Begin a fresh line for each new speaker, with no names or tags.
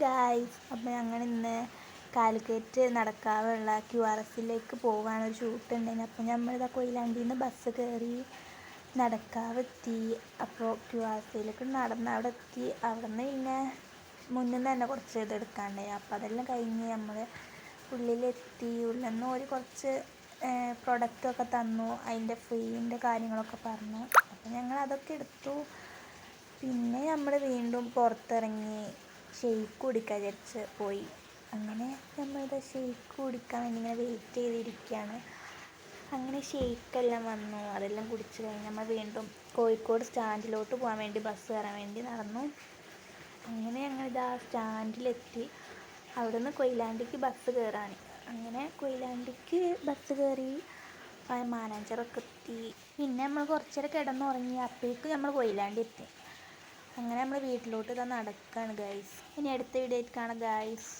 Guys, അപ്പോൾ ഞങ്ങൾ ഇന്ന് കാലിക്കറ്റ് നടക്കാവുള്ള QRSലേക്ക് പോകാൻ ഒരു ഷൂട്ട് ഉണ്ടായിരുന്നു. അപ്പോൾ നമ്മളിതാ കൊയിലാണ്ടിയിൽ നിന്ന് ബസ് കയറി നടക്കാവെത്തി. അപ്പോൾ QRSയിലേക്ക് നടന്ന് അവിടെ എത്തി. അവിടെ നിന്ന് പിന്നെ മുന്നിൽ നിന്ന് തന്നെ കുറച്ച് ഇതെടുക്കാണ്ടായി. അപ്പോൾ അതെല്ലാം കഴിഞ്ഞ് നമ്മൾ ഉള്ളിലെത്തി. ഉള്ളിൽ നിന്ന് ഒരു കുറച്ച് പ്രൊഡക്റ്റൊക്കെ തന്നു. അതിൻ്റെ ഫ്രീൻ്റെ കാര്യങ്ങളൊക്കെ പറഞ്ഞു. അപ്പോൾ ഞങ്ങൾ അതൊക്കെ എടുത്തു. പിന്നെ നമ്മൾ വീണ്ടും പുറത്തിറങ്ങി ഷെയ്ക്ക് കുടിക്കാൻ വിചാരിച്ച് പോയി. അങ്ങനെ നമ്മളിത് ഷെയ്ക്ക് കുടിക്കാൻ വേണ്ടി ഇങ്ങനെ വെയിറ്റ് ചെയ്തിരിക്കുകയാണ്. അങ്ങനെ ഷെയ്ക്കെല്ലാം വന്നു. അതെല്ലാം കുടിച്ച് കഴിഞ്ഞ് നമ്മൾ വീണ്ടും കോഴിക്കോട് സ്റ്റാൻഡിലോട്ട് പോകാൻ വേണ്ടി ബസ് കയറാൻ വേണ്ടി നടന്നു. അങ്ങനെ ഞങ്ങളിതാ സ്റ്റാൻഡിലെത്തി. അവിടെ നിന്ന് കൊയിലാണ്ടിക്ക് ബസ് കയറാൻ. അങ്ങനെ കൊയിലാണ്ടിക്ക് ബസ് കയറി മാനാഞ്ചിറൊക്കെ എത്തി. പിന്നെ നമ്മൾ കുറച്ചേരം കിടന്നുറങ്ങി. അപ്പോഴേക്ക് നമ്മൾ കൊയിലാണ്ടി എത്തി. അങ്ങനെ നമ്മൾ വീട്ടിലോട്ട് ഇതാ നടക്കുകയാണ് ഗൈസ്. ഇനി അടുത്ത വീഡിയോ ആയിട്ട് കാണാം ഗൈസ്.